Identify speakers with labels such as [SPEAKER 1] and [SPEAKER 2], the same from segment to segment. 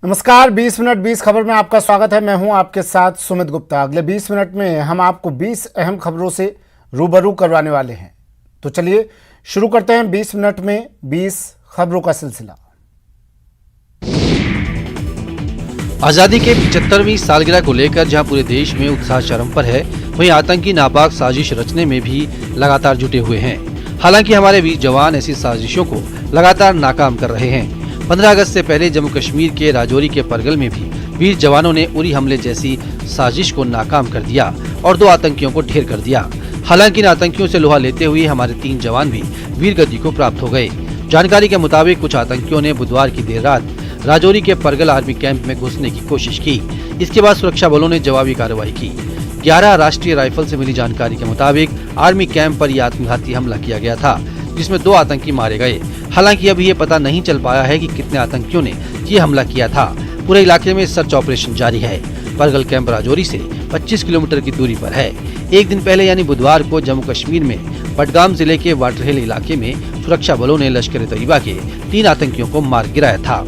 [SPEAKER 1] नमस्कार, 20 मिनट 20 खबर में आपका स्वागत है। मैं हूं आपके साथ सुमित गुप्ता। अगले 20 मिनट में हम आपको 20 अहम खबरों से रूबरू करवाने वाले हैं। तो चलिए शुरू करते हैं 20 मिनट में 20 खबरों का सिलसिला।
[SPEAKER 2] आजादी के 75वीं सालगिरह को लेकर जहां पूरे देश में उत्साह चरम पर है, वहीं आतंकी नापाक साजिश रचने में भी लगातार जुटे हुए हैं। हालांकि हमारे वीर जवान ऐसी साजिशों को लगातार नाकाम कर रहे हैं। 15 अगस्त से पहले जम्मू कश्मीर के राजौरी के परगल में भी वीर जवानों ने उरी हमले जैसी साजिश को नाकाम कर दिया और 2 आतंकियों को ढेर कर दिया। हालांकि इन आतंकियों से लोहा लेते हुए हमारे 3 जवान भी वीर गति को प्राप्त हो गए। जानकारी के मुताबिक कुछ आतंकियों ने बुधवार की देर रात राजौरी के परगल आर्मी कैंप में घुसने की कोशिश की। इसके बाद सुरक्षा बलों ने जवाबी कार्रवाई की। 11 राष्ट्रीय राइफल से मिली जानकारी के मुताबिक आर्मी कैंप पर यह आत्मघाती हमला किया गया था, जिसमें 2 आतंकी मारे गए। हालांकि अभी ये पता नहीं चल पाया है कि कितने आतंकियों ने ये हमला किया था। पूरे इलाके में सर्च ऑपरेशन जारी है। परगल कैंप राजौरी से 25 किलोमीटर की दूरी पर है। एक दिन पहले यानी बुधवार को जम्मू कश्मीर में बडगाम जिले के वाटरहिल इलाके में सुरक्षा बलों ने लश्कर तैयबा के 3 आतंकियों को मार गिराया था।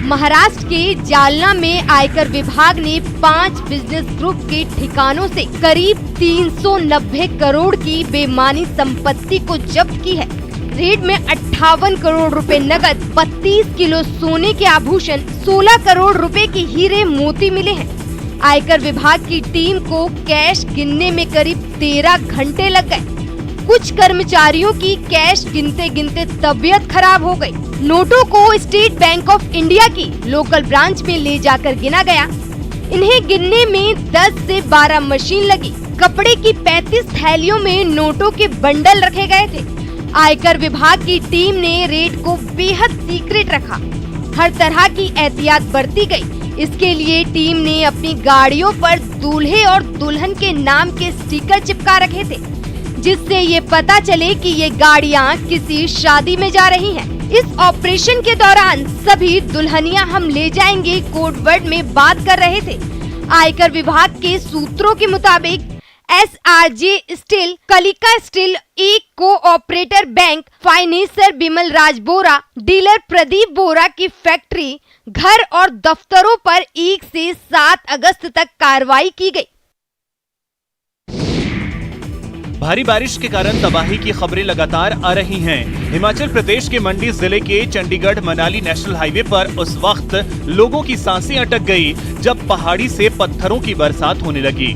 [SPEAKER 3] महाराष्ट्र के जालना में आयकर विभाग ने 5 बिजनेस ग्रुप के ठिकानों से करीब 390 करोड़ की बेमानी संपत्ति को जब्त की है। रेड में 58 करोड़ रुपए नकद, 32 किलो सोने के आभूषण, 16 करोड़ रुपए के हीरे मोती मिले हैं। आयकर विभाग की टीम को कैश गिनने में करीब 13 घंटे लग गए। कुछ कर्मचारियों की कैश गिनते गिनते तबीयत खराब हो गई। नोटों को स्टेट बैंक ऑफ इंडिया की लोकल ब्रांच में ले जाकर गिना गया। इन्हें गिनने में 10 से 12 मशीन लगी। कपड़े की 35 थैलियों में नोटों के बंडल रखे गए थे। आयकर विभाग की टीम ने रेड को बेहद सीक्रेट रखा। हर तरह की एहतियात बरती गई। इसके लिए टीम ने अपनी गाड़ियों पर दूल्हे और दुल्हन के नाम के स्टिकर चिपका रखे थे, जिससे ये पता चले कि ये गाड़ियाँ किसी शादी में जा रही हैं। इस ऑपरेशन के दौरान सभी दुल्हनियां हम ले जाएंगे कोड वर्ड में बात कर रहे थे। आयकर विभाग के सूत्रों के मुताबिक SRJ स्टील, कलिका स्टील, एक कोऑपरेटर बैंक, फाइनेंसर बिमल राज बोरा, डीलर प्रदीप बोरा की फैक्ट्री, घर और दफ्तरों पर 1 से 7 अगस्त तक कार्रवाई की गई।
[SPEAKER 4] भारी बारिश के कारण तबाही की खबरें लगातार आ रही हैं। हिमाचल प्रदेश के मंडी जिले के चंडीगढ़ मनाली नेशनल हाईवे पर उस वक्त लोगों की सांसें अटक गई जब पहाड़ी से पत्थरों की बरसात होने लगी।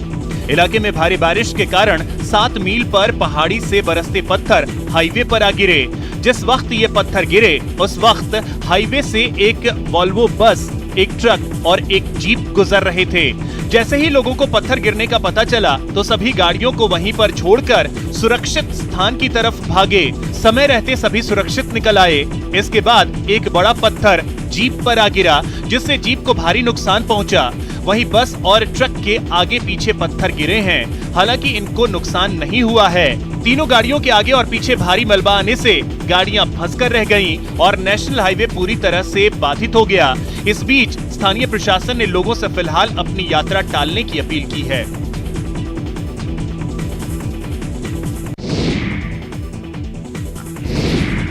[SPEAKER 4] इलाके में भारी बारिश के कारण 7 मील पर पहाड़ी से बरसते पत्थर हाईवे पर आ गिरे। जिस वक्त ये पत्थर गिरे उस वक्त हाईवे से एक वॉल्वो बस, एक ट्रक और एक जीप गुजर रहे थे। जैसे ही लोगों को पत्थर गिरने का पता चला तो सभी गाड़ियों को वहीं पर छोड़कर सुरक्षित स्थान की तरफ भागे। समय रहते सभी सुरक्षित निकल आए। इसके बाद एक बड़ा पत्थर जीप पर आ गिरा, जिससे जीप को भारी नुकसान पहुंचा। वहीं बस और ट्रक के आगे पीछे पत्थर गिरे हैं। हालांकि इनको नुकसान नहीं हुआ है। तीनों गाड़ियों के आगे और पीछे भारी मलबा आने से गाड़ियां फंसकर रह गईं और नेशनल हाईवे पूरी तरह से बाधित हो गया। इस बीच स्थानीय प्रशासन ने लोगों से फिलहाल अपनी यात्रा टालने की अपील की है।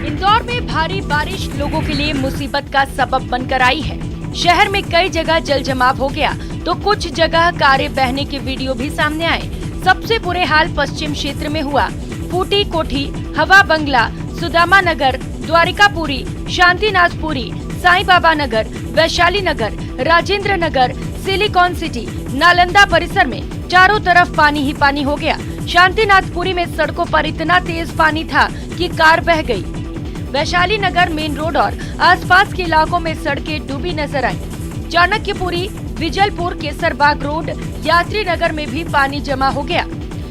[SPEAKER 5] इंदौर में भारी बारिश लोगों के लिए मुसीबत का सबब बनकर आई है। शहर में कई जगह जल जमाव हो गया तो कुछ जगह कारें बहने के वीडियो भी सामने आए। सबसे बुरे हाल पश्चिम क्षेत्र में हुआ। फूटी कोठी, हवा बंगला, सुदामा नगर, द्वारिकापुरी, शांतिनाथपुरी, साईं बाबा नगर, वैशाली नगर, राजेंद्र नगर, सिलिकॉन सिटी, नालंदा परिसर में चारों तरफ पानी ही पानी हो गया। शांतिनाथपुरी में सड़कों पर इतना तेज पानी था कि कार बह गई। वैशाली नगर मेन रोड और आसपास के इलाकों में सड़कें डूबी नजर आई। चाणक्यपुरी, विजलपुर, केसरबाग रोड, यात्री नगर में भी पानी जमा हो गया।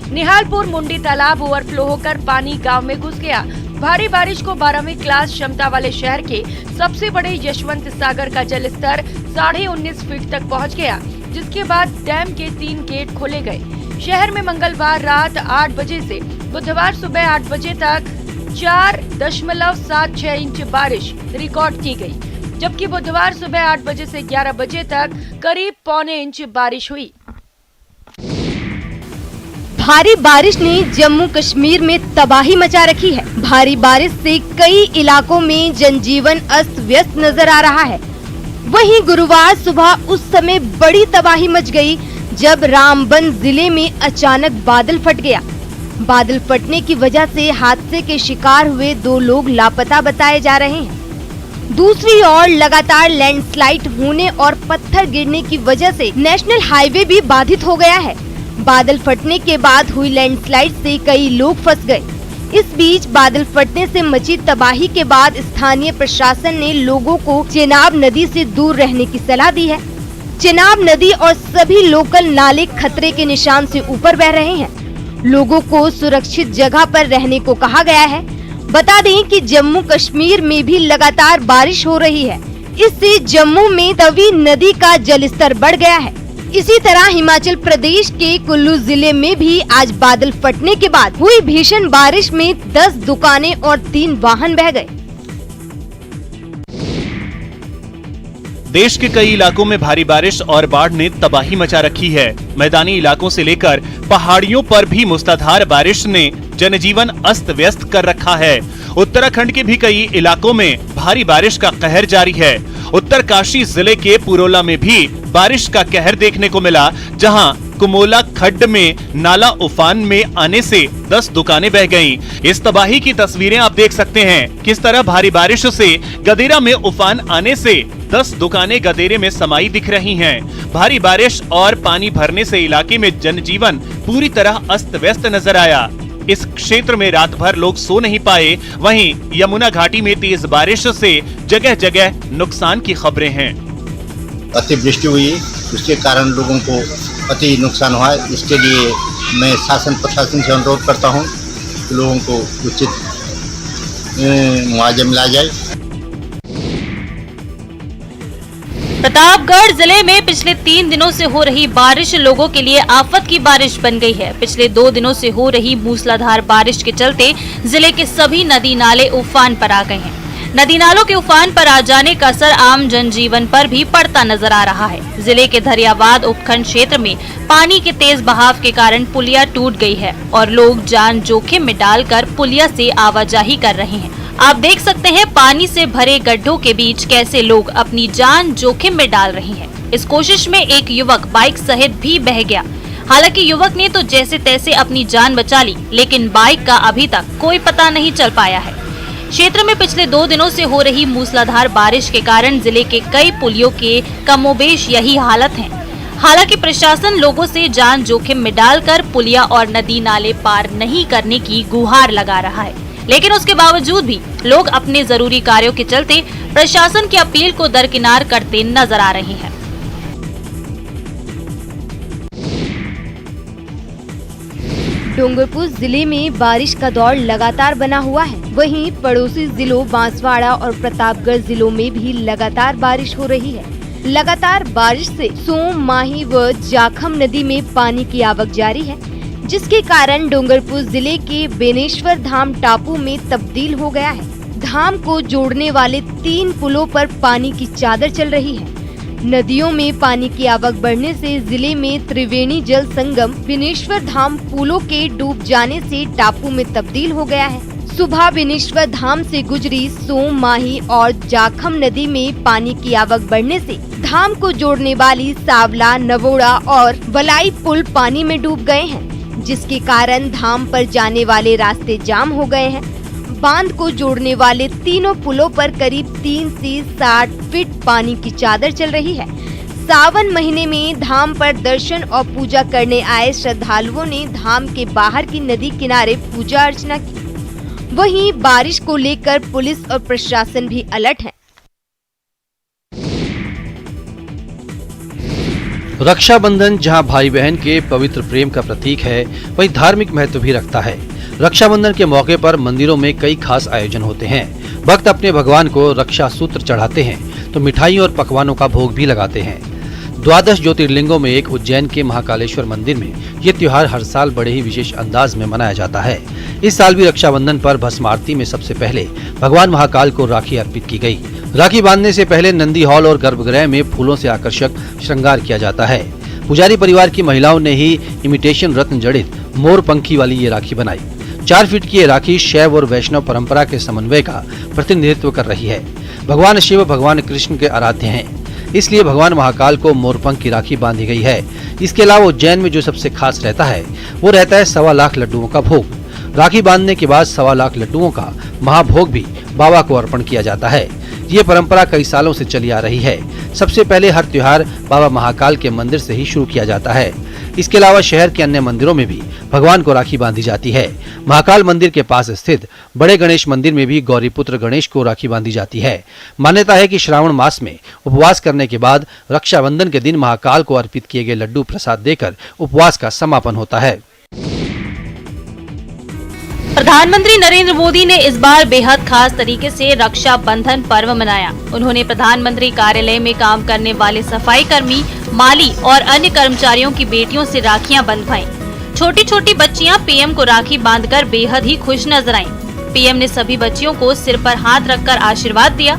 [SPEAKER 5] निहालपुर मुंडी तालाब ओवरफ्लो होकर पानी गांव में घुस गया। भारी बारिश को 12वीं क्लास क्षमता वाले शहर के सबसे बड़े यशवंत सागर का जल स्तर 19.5 फीट तक पहुंच गया, जिसके बाद डैम के 3 गेट खोले गए। शहर में मंगलवार रात 8 बजे से बुधवार सुबह 8 बजे तक 4.76 इंच बारिश रिकॉर्ड की गई, जबकि बुधवार सुबह 8 बजे से 11 बजे तक करीब 0.25 इंच बारिश हुई।
[SPEAKER 3] भारी बारिश ने जम्मू कश्मीर में तबाही मचा रखी है। भारी बारिश से कई इलाकों में जनजीवन अस्त व्यस्त नजर आ रहा है। वहीं गुरुवार सुबह उस समय बड़ी तबाही मच गई जब रामबन जिले में अचानक बादल फट गया। बादल फटने की वजह से हादसे के शिकार हुए 2 लोग लापता बताए जा रहे हैं। दूसरी ओर लगातार लैंडस्लाइड होने और पत्थर गिरने की वजह से नेशनल हाईवे भी बाधित हो गया है। बादल फटने के बाद हुई लैंडस्लाइड से कई लोग फंस गए। इस बीच बादल फटने से मची तबाही के बाद स्थानीय प्रशासन ने लोगों को चेनाब नदी से दूर रहने की सलाह दी है। चेनाब नदी और सभी लोकल नाले खतरे के निशान से ऊपर बह रहे हैं। लोगों को सुरक्षित जगह पर रहने को कहा गया है। बता दें कि जम्मू कश्मीर में भी लगातार बारिश हो रही है। इससे जम्मू में तवी नदी का जलस्तर बढ़ गया है। इसी तरह हिमाचल प्रदेश के कुल्लू जिले में भी आज बादल फटने के बाद हुई भीषण बारिश में 10 दुकानें और 3 वाहन बह गए।
[SPEAKER 4] देश के कई इलाकों में भारी बारिश और बाढ़ ने तबाही मचा रखी है। मैदानी इलाकों से लेकर पहाड़ियों पर भी मूसलाधार बारिश ने जनजीवन अस्त व्यस्त कर रखा है। उत्तराखंड के भी कई इलाकों में भारी बारिश का कहर जारी है। उत्तरकाशी जिले के पुरोला में भी बारिश का कहर देखने को मिला, जहां कुमोला खड्ड में नाला उफान में आने से 10 दुकानें बह गईं। इस तबाही की तस्वीरें आप देख सकते हैं। किस तरह भारी बारिश से गदेरा में उफान आने से 10 दुकानें गदेरे में समाई दिख रही हैं। भारी बारिश और पानी भरने से इलाके में जनजीवन पूरी तरह अस्त व्यस्त नजर आया। इस क्षेत्र में रात भर लोग सो नहीं पाए। वहीं यमुना घाटी में तेज बारिश से जगह जगह नुकसान की खबरें हैं।
[SPEAKER 6] अतिवृष्टि हुई, उसके कारण लोगों को अति नुकसान हुआ। इसके लिए मैं शासन प्रशासन से अनुरोध करता हूं कि लोगों को उचित मुआवजा मिला जाए।
[SPEAKER 7] प्रतापगढ़ जिले में पिछले 3 दिनों से हो रही बारिश लोगों के लिए आफत की बारिश बन गई है। पिछले 2 दिनों से हो रही मूसलाधार बारिश के चलते जिले के सभी नदी नाले उफान पर आ गए हैं। नदी नालों के उफान पर आ जाने का असर आम जनजीवन पर भी पड़ता नजर आ रहा है। जिले के धरियावाद उपखंड क्षेत्र में पानी के तेज बहाव के कारण पुलिया टूट गई है और लोग जान जोखिम में डालकर पुलिया से आवाजाही कर रहे हैं। आप देख सकते हैं पानी से भरे गड्ढों के बीच कैसे लोग अपनी जान जोखिम में डाल रहे हैं। इस कोशिश में एक युवक बाइक सहित भी बह गया। हालांकि युवक ने तो जैसे तैसे अपनी जान बचा ली, लेकिन बाइक का अभी तक कोई पता नहीं चल पाया है। क्षेत्र में पिछले 2 दिनों से हो रही मूसलाधार बारिश के कारण जिले के कई पुलियों के कमोबेश यही हालत है। हालांकि प्रशासन लोगों से जान जोखिम में डालकर पुलिया और नदी नाले पार नहीं करने की गुहार लगा रहा है, लेकिन उसके बावजूद भी लोग अपने जरूरी कार्यों के चलते प्रशासन की अपील को दरकिनार करते नजर आ रहे हैं।
[SPEAKER 3] डूंगरपुर जिले में बारिश का दौर लगातार बना हुआ है। वहीं पड़ोसी जिलों बांसवाड़ा और प्रतापगढ़ जिलों में भी लगातार बारिश हो रही है। लगातार बारिश से सोम, माही व जाखम नदी में पानी की आवक जारी है, जिसके कारण डूंगरपुर जिले के बेनेश्वर धाम टापू में तब्दील हो गया है। धाम को जोड़ने वाले 3 पुलों पर पानी की चादर चल रही है। नदियों में पानी की आवक बढ़ने से जिले में त्रिवेणी जल संगम बेनेश्वर धाम पुलों के डूब जाने से टापू में तब्दील हो गया है। सुबह बेनेश्वर धाम से गुजरी सोम, माही और जाखम नदी में पानी की आवक बढ़ने से धाम को जोड़ने वाली सावला, नवोड़ा और वलाई पुल पानी में डूब गए हैं, जिसके कारण धाम पर जाने वाले रास्ते जाम हो गए हैं। बांध को जोड़ने वाले तीनों पुलों पर करीब 3 से 60 फीट पानी की चादर चल रही है। सावन महीने में धाम पर दर्शन और पूजा करने आए श्रद्धालुओं ने धाम के बाहर की नदी किनारे पूजा अर्चना की। वहीं बारिश को लेकर पुलिस और प्रशासन भी अलर्ट है।
[SPEAKER 2] रक्षाबंधन जहां भाई बहन के पवित्र प्रेम का प्रतीक है, वहीं धार्मिक महत्व भी रखता है। रक्षाबंधन के मौके पर मंदिरों में कई खास आयोजन होते हैं। भक्त अपने भगवान को रक्षा सूत्र चढ़ाते हैं तो मिठाई और पकवानों का भोग भी लगाते हैं। 12 ज्योतिर्लिंगों में एक उज्जैन के महाकालेश्वर मंदिर में ये त्योहार हर साल बड़े ही विशेष अंदाज में मनाया जाता है। इस साल भी रक्षाबंधन पर भस्म आरती में सबसे पहले भगवान महाकाल को राखी अर्पित की गई। राखी बांधने से पहले नंदी हॉल और गर्भगृह में फूलों से आकर्षक श्रृंगार किया जाता है। पुजारी परिवार की महिलाओं ने ही इमिटेशन रत्न जड़ित मोरपंखी वाली ये राखी बनाई। 4 फीट की ये राखी शैव और वैष्णव परंपरा के समन्वय का प्रतिनिधित्व कर रही है। भगवान शिव भगवान कृष्ण के आराध्य हैं, इसलिए भगवान महाकाल को मोरपंख की राखी बांधी गई है। इसके अलावा उज्जैन में जो सबसे खास रहता है वो रहता है 1.25 लाख लड्डुओं का भोग। राखी बांधने के बाद 1.25 लाख लड्डुओं का महाभोग भी बाबा को अर्पण किया जाता है। ये परंपरा कई सालों से चली आ रही है। सबसे पहले हर त्योहार बाबा महाकाल के मंदिर से ही शुरू किया जाता है। इसके अलावा शहर के अन्य मंदिरों में भी भगवान को राखी बांधी जाती है। महाकाल मंदिर के पास स्थित बड़े गणेश मंदिर में भी गौरीपुत्र गणेश को राखी बांधी जाती है। मान्यता है कि श्रावण मास में उपवास करने के बाद रक्षाबंधन के दिन महाकाल को अर्पित किए गए लड्डू प्रसाद देकर उपवास का समापन होता है।
[SPEAKER 7] प्रधानमंत्री नरेंद्र मोदी ने इस बार बेहद खास तरीके से रक्षा बंधन पर्व मनाया। उन्होंने प्रधानमंत्री कार्यालय में काम करने वाले सफाई कर्मी, माली और अन्य कर्मचारियों की बेटियों से राखियां बंधवाईं। छोटी छोटी बच्चियां पीएम को राखी बांधकर बेहद ही खुश नजर आईं। पीएम ने सभी बच्चियों को सिर पर हाथ रखकर आशीर्वाद दिया।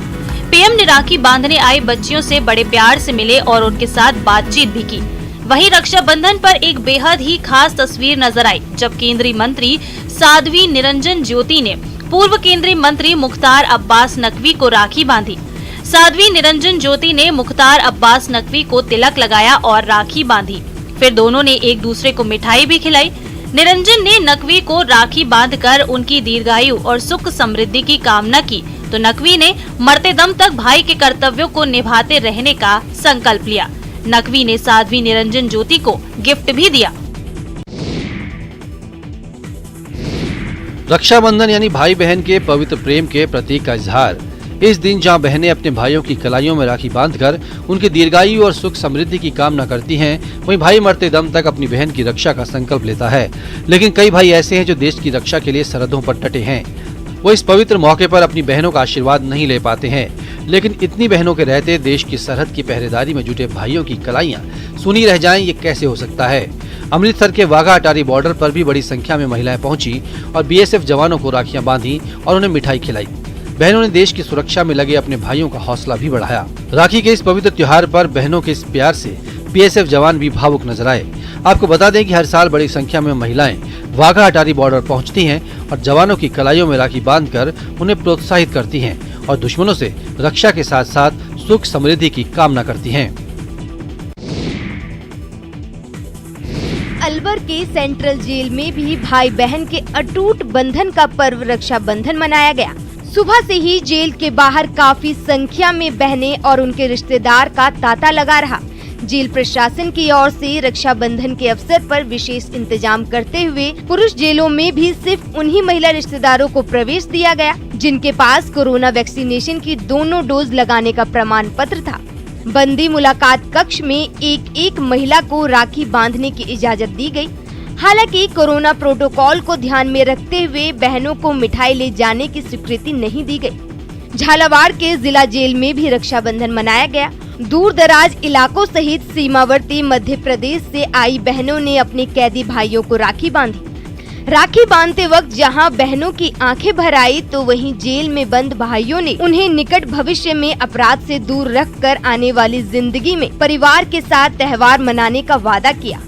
[SPEAKER 7] पीएम ने राखी बांधने आई बच्चियों से बड़े प्यार से मिले और उनके साथ बातचीत भी की। वहीं रक्षाबंधन पर एक बेहद ही खास तस्वीर नजर आई, जब केंद्रीय मंत्री साध्वी निरंजन ज्योति ने पूर्व केंद्रीय मंत्री मुख्तार अब्बास नकवी को राखी बांधी। साध्वी निरंजन ज्योति ने मुख्तार अब्बास नकवी को तिलक लगाया और राखी बांधी। फिर दोनों ने एक दूसरे को मिठाई भी खिलाई। निरंजन ने नकवी को राखी बांधकर उनकी दीर्घायु और सुख समृद्धि की कामना की, तो नकवी ने मरते दम तक भाई के कर्तव्यों को निभाते रहने का संकल्प लिया। नकवी ने साध्वी निरंजन ज्योति को गिफ्ट भी दिया।
[SPEAKER 2] रक्षाबंधन यानी भाई बहन के पवित्र प्रेम के प्रतीक का इजहार। इस दिन जहां बहनें अपने भाइयों की कलाइयों में राखी बांधकर उनकी दीर्घायु और सुख समृद्धि की कामना करती हैं, वहीं भाई मरते दम तक अपनी बहन की रक्षा का संकल्प लेता है। लेकिन कई भाई ऐसे हैं जो देश की रक्षा के लिए सरहदों पर डटे हैं। वो इस पवित्र मौके पर अपनी बहनों का आशीर्वाद नहीं ले पाते हैं। लेकिन इतनी बहनों के रहते देश की सरहद की पहरेदारी में जुटे भाइयों की कलाइयां सुनी रह जाएं, ये कैसे हो सकता है। अमृतसर के वाघा अटारी बॉर्डर पर भी बड़ी संख्या में महिलाएं पहुंची और बीएसएफ जवानों को राखियां बांधी और उन्हें मिठाई खिलाई। बहनों ने देश की सुरक्षा में लगे अपने भाइयों का हौसला भी बढ़ाया। राखी के इस पवित्र त्योहार पर बहनों के इस प्यार से बीएसएफ जवान भी भावुक नजर आए। आपको बता दें कि हर साल बड़ी संख्या में महिलाएं वाघा अटारी बॉर्डर पहुंचती हैं और जवानों की कलाइयों में राखी बांधकर उन्हें प्रोत्साहित करती हैं और दुश्मनों से रक्षा के साथ साथ सुख समृद्धि की कामना करती हैं।
[SPEAKER 3] अलवर के सेंट्रल जेल में भी भाई बहन के अटूट बंधन का पर्व रक्षाबंधन मनाया गया। सुबह से ही जेल के बाहर काफी संख्या में बहनें और उनके रिश्तेदार का तांता लगा रहा। जेल प्रशासन की ओर से रक्षाबंधन के अवसर पर विशेष इंतजाम करते हुए पुरुष जेलों में भी सिर्फ उन्हीं महिला रिश्तेदारों को प्रवेश दिया गया जिनके पास कोरोना वैक्सीनेशन की दोनों डोज लगाने का प्रमाण पत्र था। बंदी मुलाकात कक्ष में एक महिला को राखी बांधने की इजाजत दी गई। हालांकि कोरोना प्रोटोकॉल को ध्यान में रखते हुए बहनों को मिठाई ले जाने की स्वीकृति नहीं दी गई। झालावाड़ के जिला जेल में भी रक्षाबंधन मनाया गया। दूर दराज इलाकों सहित सीमावर्ती मध्य प्रदेश से आई बहनों ने अपने कैदी भाइयों को राखी बांधी। राखी बांधते वक्त जहां बहनों की आंखें भर आई, तो वहीं जेल में बंद भाइयों ने उन्हें निकट भविष्य में अपराध से दूर रखकर आने वाली जिंदगी में परिवार के साथ त्योहार मनाने का वादा किया।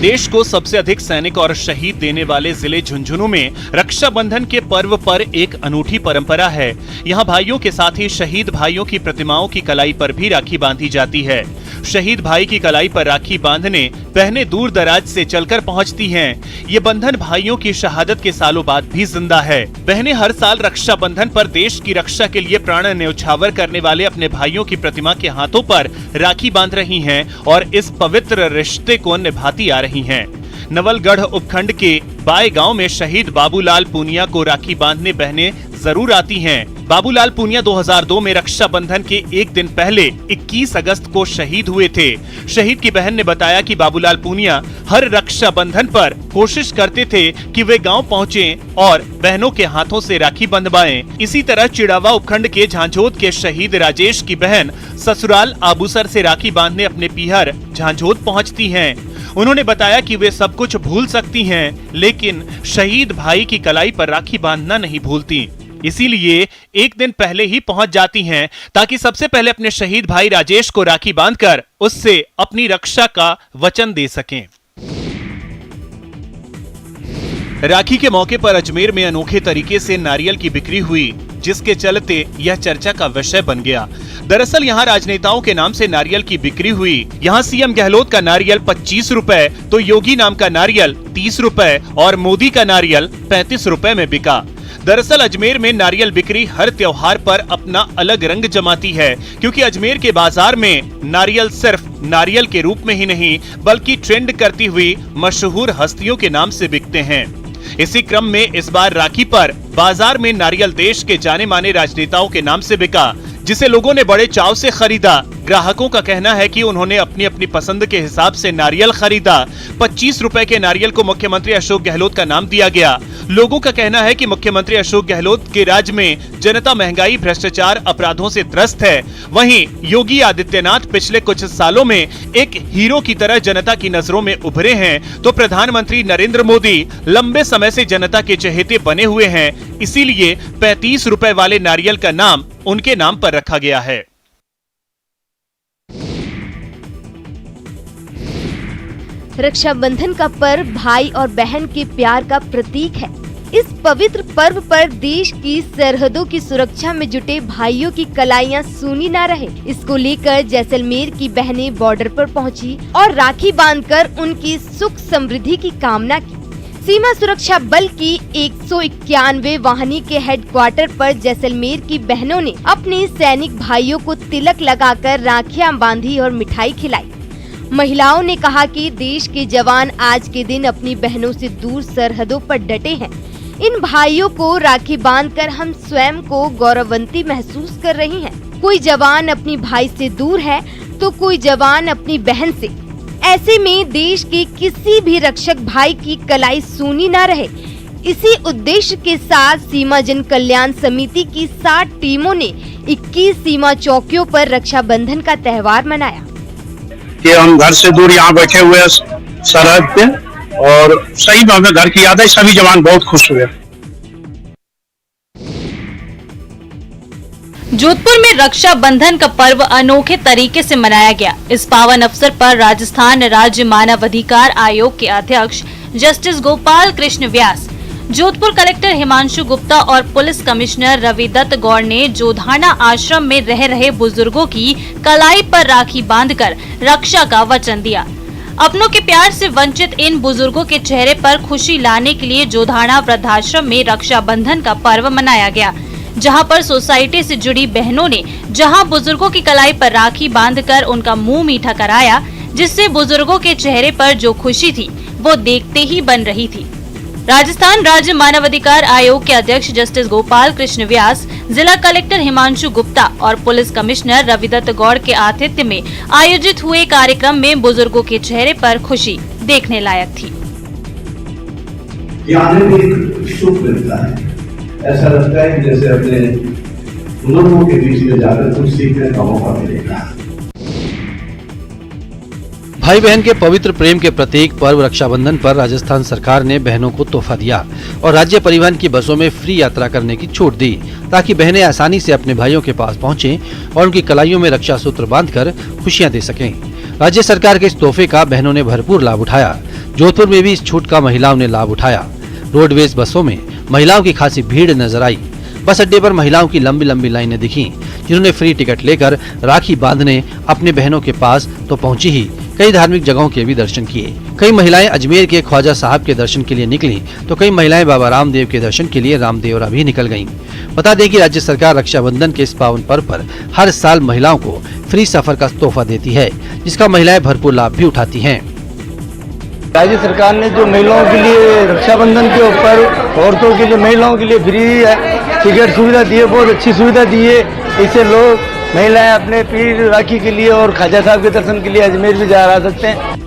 [SPEAKER 4] देश को सबसे अधिक सैनिक और शहीद देने वाले जिले झुंझुनू में रक्षाबंधन के पर्व पर एक अनूठी परंपरा है। यहाँ भाइयों के साथ ही शहीद भाइयों की प्रतिमाओं की कलाई पर भी राखी बांधी जाती है। शहीद भाई की कलाई पर राखी बांधने बहनें दूर दराज से चलकर पहुंचती हैं। ये बंधन भाइयों की शहादत के सालों बाद भी जिंदा है। बहनें हर साल रक्षाबंधन पर देश की रक्षा के लिए प्राण न्यौछावर करने वाले अपने भाइयों की प्रतिमा के हाथों पर राखी बांध रही हैं और इस पवित्र रिश्ते को निभाती आ रही हैं। नवलगढ़ उपखंड के बाय गांव में शहीद बाबूलाल पूनिया को राखी बांधने बहनें जरूर आती हैं। बाबूलाल पूनिया 2002 में रक्षाबंधन के एक दिन पहले 21 अगस्त को शहीद हुए थे। शहीद की बहन ने बताया कि बाबूलाल पूनिया हर रक्षाबंधन पर कोशिश करते थे कि वे गांव पहुंचें और बहनों के हाथों से राखी बंधवाएं। इसी तरह चिड़ावा उपखंड के झांझोद के शहीद राजेश की बहन ससुराल आबूसर से राखी बांधने अपने पीहर झांझोद पहुंचती हैं। उन्होंने बताया कि वे सब कुछ भूल सकती हैं, लेकिन शहीद भाई की कलाई पर राखी बांधना नहीं भूलती। इसीलिए एक दिन पहले ही पहुंच जाती हैं ताकि सबसे पहले अपने शहीद भाई राजेश को राखी बांधकर उससे अपनी रक्षा का वचन दे सकें। राखी के मौके पर अजमेर में अनोखे तरीके से नारियल की बिक्री हुई, जिसके चलते यह चर्चा का विषय बन गया। दरअसल यहाँ राजनेताओं के नाम से नारियल की बिक्री हुई। यहाँ सीएम गहलोत का नारियल 25 रुपए, तो योगी नाम का नारियल 30 रुपए और मोदी का नारियल 35 रुपए में बिका। दरअसल अजमेर में नारियल बिक्री हर त्योहार पर अपना अलग रंग जमाती है, क्योंकि अजमेर के बाजार में नारियल सिर्फ नारियल के रूप में ही नहीं बल्कि ट्रेंड करती हुई मशहूर हस्तियों के नाम से बिकते हैं। इसी क्रम में इस बार राखी पर बाजार में नारियल देश के जाने माने राजनेताओं के नाम से बिका, जिसे लोगों ने बड़े चाव से खरीदा। ग्राहकों का कहना है कि उन्होंने अपनी अपनी पसंद के हिसाब से नारियल खरीदा। 25 रुपए के नारियल को मुख्यमंत्री अशोक गहलोत का नाम दिया गया। लोगों का कहना है कि मुख्यमंत्री अशोक गहलोत के राज में जनता महंगाई, भ्रष्टाचार, अपराधों से त्रस्त है। वहीं योगी आदित्यनाथ पिछले कुछ सालों में एक हीरो की तरह जनता की नजरों में उभरे हैं, तो प्रधानमंत्री नरेंद्र मोदी लंबे समय से जनता के चहेते बने हुए हैं। इसीलिए 35 रुपए वाले नारियल का नाम उनके नाम पर रखा गया है।
[SPEAKER 3] रक्षाबंधन का पर्व भाई और बहन के प्यार का प्रतीक है। इस पवित्र पर्व पर देश की सरहदों की सुरक्षा में जुटे भाइयों की कलाइयां सूनी ना रहे। इसको लेकर जैसलमेर की बहनें बॉर्डर पर पहुंची और राखी बांधकर उनकी सुख समृद्धि की कामना की। सीमा सुरक्षा बल की 191 वाहिनी के हेडक्वार्टर पर जैसलमेर की बहनों ने अपने सैनिक भाइयों को तिलक लगाकर राखियां बांधी और मिठाई खिलाई। महिलाओं ने कहा कि देश के जवान आज के दिन अपनी बहनों से दूर सरहदों पर डटे हैं। इन भाइयों को राखी बांधकर हम स्वयं को गौरववंती महसूस कर रही हैं। कोई जवान अपनी भाई से दूर है तो कोई जवान अपनी बहन से। ऐसे में देश के किसी भी रक्षक भाई की कलाई सूनी ना रहे। इसी उद्देश्य के साथ सीमा जन कल्याण समिति की 60 टीमों ने 21 सीमा चौकियों पर रक्षाबंधन का त्योहार मनाया।
[SPEAKER 8] कि हम घर से दूर यहाँ बैठे हुए हैं सरहद पे, और सही में हमें घर की याद है। सभी जवान बहुत खुश हुए।
[SPEAKER 7] जोधपुर में रक्षाबंधन का पर्व अनोखे तरीके से मनाया गया। इस पावन अवसर पर राजस्थान राज्य मानवाधिकार आयोग के अध्यक्ष जस्टिस गोपाल कृष्ण व्यास, जोधपुर कलेक्टर हिमांशु गुप्ता और पुलिस कमिश्नर रविदत्त गौड़ ने जोधाना आश्रम में रह रहे बुजुर्गों की कलाई पर राखी बांधकर रक्षा का वचन दिया। अपनों के प्यार से वंचित इन बुजुर्गों के चेहरे पर खुशी लाने के लिए जोधाना वृद्धाश्रम में रक्षाबंधन का पर्व मनाया गया, जहां पर सोसाइटी से जुड़ी बहनों ने जहां बुजुर्गों की कलाई पर राखी बांधकर उनका मुंह मीठा कराया, जिससे बुजुर्गों के चेहरे पर जो खुशी थी वो देखते ही बन रही थी। राजस्थान राज्य मानवाधिकार आयोग के अध्यक्ष जस्टिस गोपाल कृष्ण व्यास, जिला कलेक्टर हिमांशु गुप्ता और पुलिस कमिश्नर रविदत्त गौड़ के आतिथ्य में आयोजित हुए कार्यक्रम में बुजुर्गों के चेहरे पर खुशी देखने लायक थी।
[SPEAKER 9] आने में एक सुख मिलता है, ऐसा लगता है कि जैसे अपने लोगों के बीच में जाकर कुछ सीखने का मौका मिलेगा।
[SPEAKER 2] भाई बहन के पवित्र प्रेम के प्रतीक पर्व रक्षाबंधन पर राजस्थान सरकार ने बहनों को तोहफा दिया और राज्य परिवहन की बसों में फ्री यात्रा करने की छूट दी, ताकि बहनें आसानी से अपने भाइयों के पास पहुंचें और उनकी कलाइयों में रक्षा सूत्र बांधकर खुशियां दे सकें। राज्य सरकार के इस तोहफे का बहनों ने भरपूर लाभ उठाया। जोधपुर में भी इस छूट का महिलाओं ने लाभ उठाया। रोडवेज बसों में महिलाओं की खासी भीड़ नजर आई। बस अड्डे पर महिलाओं की लंबी लंबी लाइनें दिखी, जिन्होंने फ्री टिकट लेकर राखी बांधने अपने बहनों के पास तो पहुंची ही, कई धार्मिक जगहों के भी दर्शन किए। कई महिलाएं अजमेर के ख्वाजा साहब के दर्शन के लिए निकली, तो कई महिलाएं बाबा रामदेव के दर्शन के लिए रामदेवरा भी निकल गईं। बता दें कि राज्य सरकार रक्षाबंधन के इस पावन पर्व पर हर साल महिलाओं को फ्री सफर का तोहफा देती है, जिसका महिलाएं भरपूर लाभ भी उठाती हैं।
[SPEAKER 10] राज्य सरकार ने जो महिलाओं के लिए रक्षाबंधन के ऊपर औरतों के लिए, महिलाओं के लिए फ्री टिकट सुविधा दी है, बहुत अच्छी सुविधा दी है। इससे लोग महिलाएं अपने पीर राखी के लिए और ख्वाजा साहब के दर्शन के लिए अजमेर भी जा सकते हैं।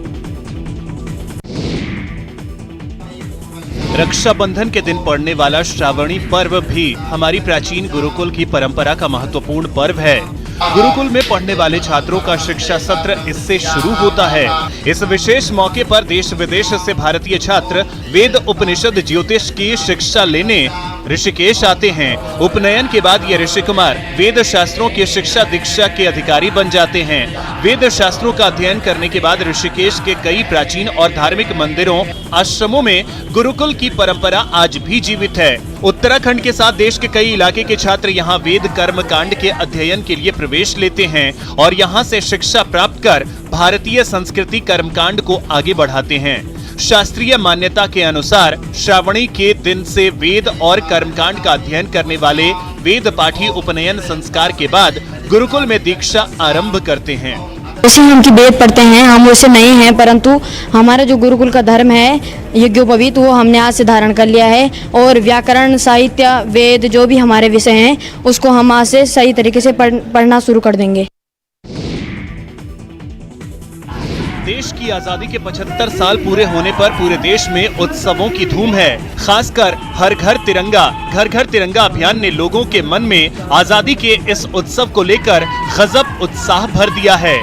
[SPEAKER 4] रक्षाबंधन के दिन पड़ने वाला श्रावणी पर्व भी हमारी प्राचीन गुरुकुल की परंपरा का महत्वपूर्ण पर्व है। गुरुकुल में पढ़ने वाले छात्रों का शिक्षा सत्र इससे शुरू होता है। इस विशेष मौके पर देश विदेश से भारतीय छात्र वेद, उपनिषद, ज्योतिष की शिक्षा लेने ऋषिकेश आते हैं। उपनयन के बाद ये ऋषि कुमार वेद शास्त्रों की शिक्षा दीक्षा के अधिकारी बन जाते हैं। वेद शास्त्रों का अध्ययन करने के बाद ऋषिकेश के कई प्राचीन और धार्मिक मंदिरों, आश्रमों में गुरुकुल की परंपरा आज भी जीवित है। उत्तराखंड के साथ देश के कई इलाके के छात्र यहाँ वेद कर्म कांड के अध्ययन के लिए प्रवेश लेते हैं और यहाँ से शिक्षा प्राप्त कर भारतीय संस्कृति कर्मकांड को आगे बढ़ाते हैं। शास्त्रीय मान्यता के अनुसार श्रावणी के दिन से वेद और कर्मकांड का अध्ययन करने वाले वेद पाठी उपनयन संस्कार के बाद गुरुकुल में दीक्षा आरंभ करते हैं।
[SPEAKER 11] जैसे हम की वेद पढ़ते हैं, हम उससे नहीं हैं, परंतु हमारा जो गुरुकुल का धर्म है यज्ञोपवीत, वो हमने आज से धारण कर लिया है और व्याकरण, साहित्य, वेद जो भी हमारे विषय हैं उसको हम आज से सही तरीके से पढ़ना शुरू कर देंगे।
[SPEAKER 4] देश की आजादी के 75 साल पूरे होने पर पूरे देश में उत्सवों की धूम है। खासकर हर घर तिरंगा अभियान ने लोगों के मन में आजादी के इस उत्सव को लेकर गजब उत्साह भर दिया है।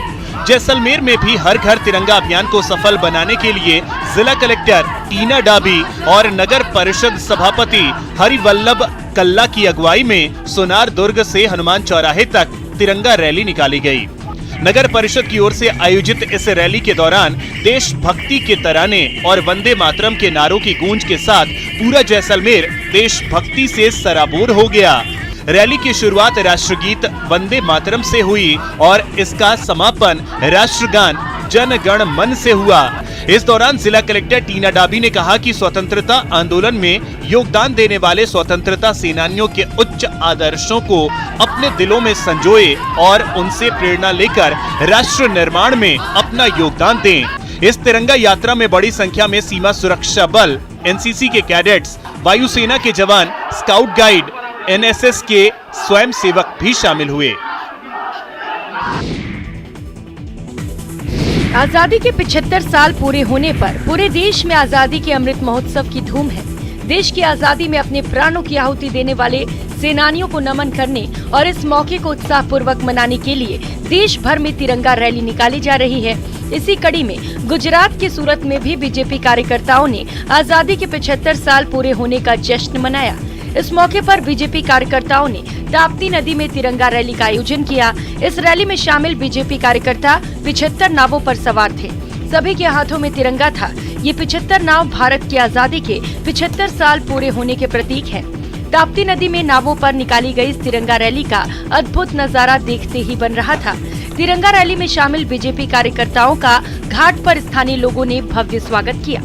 [SPEAKER 4] जैसलमेर में भी हर घर तिरंगा अभियान को सफल बनाने के लिए जिला कलेक्टर टीना डाबी और नगर परिषद सभापति हरिवल्लभ कल्ला की अगुवाई में सोनार दुर्ग से हनुमान चौराहे तक तिरंगा रैली निकाली गई। नगर परिषद की ओर से आयोजित इस रैली के दौरान देशभक्ति के तराने और वंदे मातरम के नारों की गूंज के साथ पूरा जैसलमेर देशभक्ति से सराबोर हो गया। रैली की शुरुआत राष्ट्रगीत वंदे मातरम से हुई और इसका समापन राष्ट्रगान जन गण मन से हुआ। इस दौरान जिला कलेक्टर टीना डाबी ने कहा कि स्वतंत्रता आंदोलन में योगदान देने वाले स्वतंत्रता सेनानियों के उच्च आदर्शों को अपने दिलों में संजोए और उनसे प्रेरणा लेकर राष्ट्र निर्माण में अपना योगदान दें। इस तिरंगा यात्रा में बड़ी संख्या में सीमा सुरक्षा बल, एनसीसी के कैडेट्स, वायुसेना के जवान, स्काउट गाइड, एनएसएस के स्वयंसेवक भी शामिल हुए।
[SPEAKER 5] आजादी के 75 साल पूरे होने पर पूरे देश में आजादी के अमृत महोत्सव की धूम है। देश की आजादी में अपने प्राणों की आहुति देने वाले सेनानियों को नमन करने और इस मौके को उत्साह पूर्वक मनाने के लिए देश भर में तिरंगा रैली निकाली जा रही है। इसी कड़ी में गुजरात के सूरत में भी बीजेपी कार्यकर्ताओं ने आजादी के 75 साल पूरे होने का जश्न मनाया। इस मौके पर बीजेपी कार्यकर्ताओं ने ताप्ती नदी में तिरंगा रैली का आयोजन किया। इस रैली में शामिल बीजेपी कार्यकर्ता 75 नावों पर सवार थे। सभी के हाथों में तिरंगा था। ये 75 नाव भारत की आजादी के 75 साल पूरे होने के प्रतीक है। ताप्ती नदी में नावों पर निकाली गई इस तिरंगा रैली का अद्भुत नजारा देखते ही बन रहा था। तिरंगा रैली में शामिल बीजेपी कार्यकर्ताओं का घाट पर स्थानीय लोगों ने भव्य स्वागत किया।